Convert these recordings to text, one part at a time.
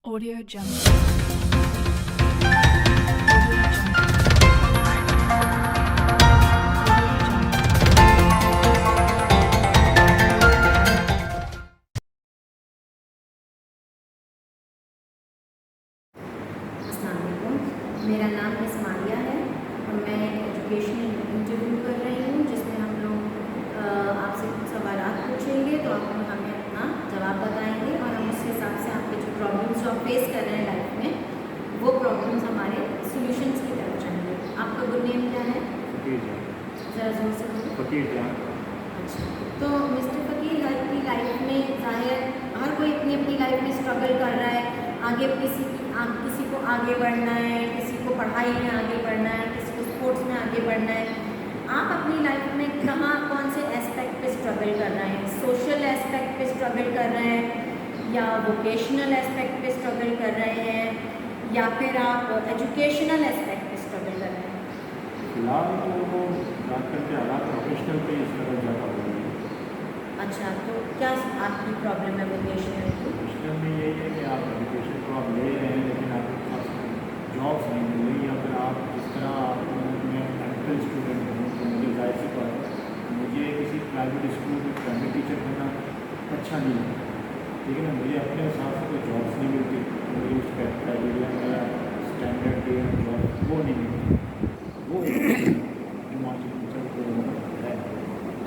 Audio Jungle. अस्सलाम वालेकुम। मेरा नाम इस्माइया है और मैं एक एजुकेशनल इंटरव्यू कर रही हूँ जिसमें हम लोग आपसे कुछ सवाल पूछेंगे तो आप हमें अपना जवाब बताएंगे और हम उस हिसाब से आपके जो प्रॉब्लम्स जो आप फेस कर रहे हैं लाइफ में वो प्रॉब्लम्स हमारे सॉल्यूशंस की तरफ जाएंगे। आपका गुड नेम क्या है? ज़रा जोर से बोलो। फकीर जान। अच्छा, तो मिस्टर फकीर, हर की लाइफ में ज़ाहिर हर कोई अपनी अपनी लाइफ में स्ट्रगल कर रहा है। आगे किसी को आगे बढ़ना है, किसी को पढ़ाई में आगे बढ़ना है, किसी को स्पोर्ट्स में आगे बढ़ना है। आप अपनी लाइफ में कौन से एस्पेक्ट पे स्ट्रगल कर रहे हैं? सोशल एस्पेक्ट पे स्ट्रगल कर रहे हैं या वोकेशनल एस्पेक्ट पे स्ट्रगल कर रहे हैं या फिर आप एजुकेशनल एस्पेक्ट पे स्ट्रगल कर रहे हैं? फिलहाल तो आजकल के हालात प्रोफेशनल पे इस तरह ज़्यादा हो रही है। अच्छा, तो क्या आपकी प्रॉब्लम है वोकेशनल की? प्रोफेशनल में यही है कि आप एजुकेशन तो आप ले रहे हैं लेकिन आपके पास जॉब्स नहीं मिल रही या फिर आप जिस तरह मैं मेडिकल स्टूडेंट हूँ तो मुझे जाहिर सी बात है मुझे किसी प्राइवेट स्कूल में प्राइवेट टीचर बनना अच्छा नहीं लगता, लेकिन मुझे अपने हिसाब से कोई जॉब्स नहीं मिलती तो मुझे उस क्राइटेरिया में स्टैंडर्ड पे जॉब वो नहीं मिलती, वो हिमाचल टीचर को है।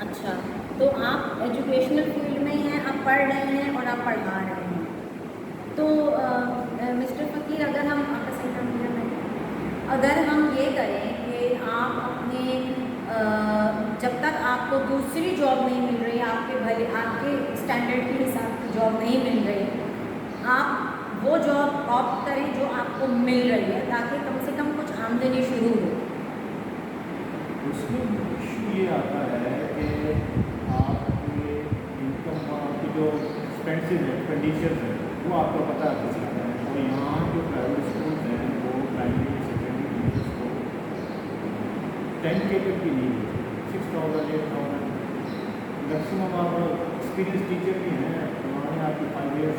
अच्छा, तो आप एजुकेशनल फील्ड में हैं, आप पढ़ रहे हैं और आप पढ़ा रहे हैं। तो मिस्टर फ़कीर, अगर हम आपका सही नाम क्या है? अगर हम ये करें कि आप अपने जब तक आपको दूसरी जॉब नहीं मिल रही, आपके स्टैंडर्ड के हिसाब की जॉब नहीं मिल रही, आप वो जॉब ऑप्ट करें जो आपको मिल रही है ताकि कम से कम कुछ आमदनी शुरू हो। उसमें इशू ये आता है कि आपके इनकम आपकी जो एक्सपेंडिचर्स हैं वो आपको पता है किसी का है और यहाँ जो प्राइवेट स्कूल हैं वो प्राइमरी सेकेंडरी टीचर्स को 10K तक भी नहीं देते, 6,000 8,000 मैक्सिमम। आप एक्सपीरियंस टीचर भी हैं, उन्होंने आपकी 5 ईयर्स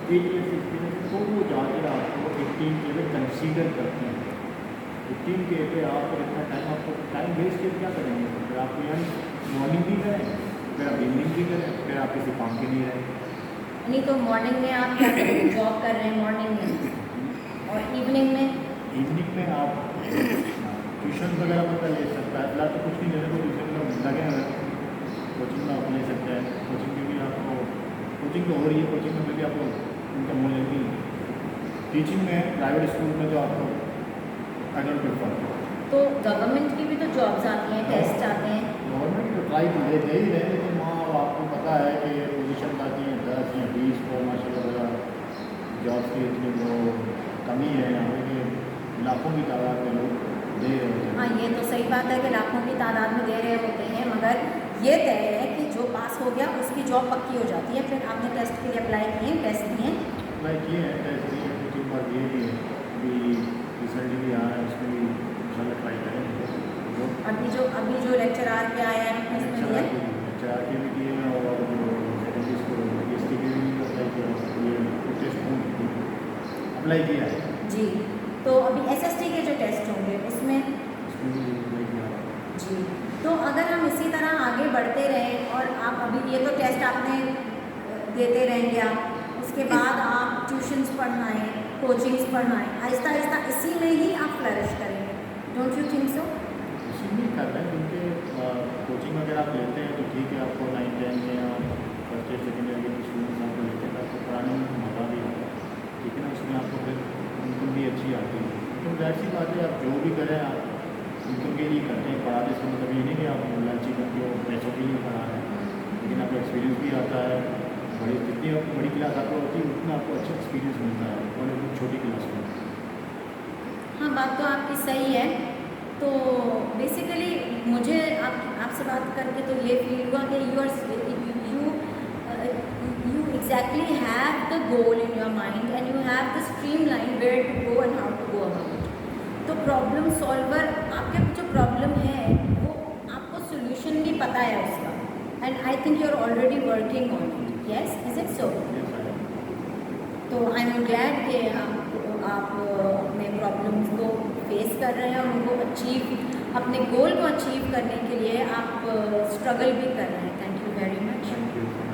8 ईयर्स एक्सपीरियंस तो वो जाकर आपको 18K पे कंसीडर करते हैं। 18K पे आप और इतना टाइम आपको टाइम वेस्ट करके क्या करेंगे? फिर आप यानी मॉर्निंग भी करें, फिर आप इवनिंग भी करें, फिर आप किसी काम के नहीं रहें। नहीं तो मॉर्निंग में आप क्या करेंगे? जॉब कर रहे हैं मॉर्निंग में और इवनिंग में आप ट्यूशन वगैरह मतलब ले सकता है। फिलहाल तो कुछ नहीं लेना, कोई ट्यूशन में लगे हैं कोचिंग में आप ले सकते हैं। कोचिंग में भी आपको कोचिंग तो हो रही है, कोचिंग में भी आपको इनकम हो जाएगी। टीचिंग में प्राइवेट स्कूल में तो आपको आई डोंट प्रेफर। तो गवर्नमेंट की भी तो जॉब्स आती हैं, टेस्ट आते हैं। गवर्नमेंट तो ट्राई तो दे ही रहे, लेकिन वहाँ आपको पता है कि ये पोजीशन आती हैं 10 या 20 को माशाल्लाह जॉब्स की इतनी वो कमी है यहाँ पे कि लाखों की तादाद में लोग दे रहे होते हैं। हाँ, ये तो सही बात है कि लाखों की तादाद में दे रहे होते हैं, मगर ये तय है कि जो पास हो गया उसकी जॉब पक्की हो जाती है। फिर आपने टेस्ट के लिए अप्लाई किए, टेस्ट दिए? अप्लाई किए हैं, टेस्ट दिए हैं, 2-3 बार दिए भी हैं, अभी रिजल्ट भी आ रहा है, उसमें भी इंशाल्लाह ट्राई करेंगे। अभी जो लेक्चरार के आए हैं उसमें दिए? लेक्चरार के भी दिए हैं और जो सेकेंडरी स्कूल PhD के भी अप्लाई किया है, ये टेस्ट अप्लाई किया है जी, तो अभी SST के जो टेस्ट होंगे उसमें उसमें भी अप्लाई किया है। जी, तो अगर हम इसी तरह आगे बढ़ते रहें और आप अभी ये तो टेस्ट आपने देते रहेंगे, आप उसके बाद आप ट्यूशन्स पढ़ाएँ, कोचिंग्स पढ़ाएँ, आहिस्ता आहिस्ता इसी में ही आप फ्लरिश करेंगे। Don't you think so? इसी में कर रहे हैं क्योंकि कोचिंग अगर आप लेते हैं तो ठीक है, आपको 9-10 में या फर्स्ट ईयर सेकेंड ईयर के स्टूडेंट्स आपको लेते हैं तो आपको पढ़ाने में मज़ा भी आता है, ठीक है ना। उसमें आपको फिर इनकम भी अच्छी आती है। तो जाहिर सी बात है आप जो भी करें आप इनकम के लिए करते हैं। पढ़ाने से मतलब ये नहीं कि आप लालची करके वो पैसों के लिए पढ़ा रहे हैं, लेकिन आपको एक्सपीरियंस भी आता है। जितनी आपको बड़ी क्लास आपको होती है उतना आपको अच्छा एक्सपीरियंस मिलता है और एक छोटी क्लास में। हाँ, बात तो आपकी सही है। तो बेसिकली मुझे आपसे बात करके तो ये फील हुआ कि you exactly have the goal in your mind and you have the streamline where to go and how to go about it. तो प्रॉब्लम सॉल्वर, आपके जो प्रॉब्लम है वो आपको सोल्यूशन भी पता है उसका, and I think you are already working on it. Yes, is it so? Yes, I am. तो आई एम ग्लैड कि आप अपने प्रॉब्लम्स को फेस कर रहे हैं और उनको अपने गोल को अचीव करने के लिए आप स्ट्रगल भी कर रहे हैं। Thank you very much. Thank you.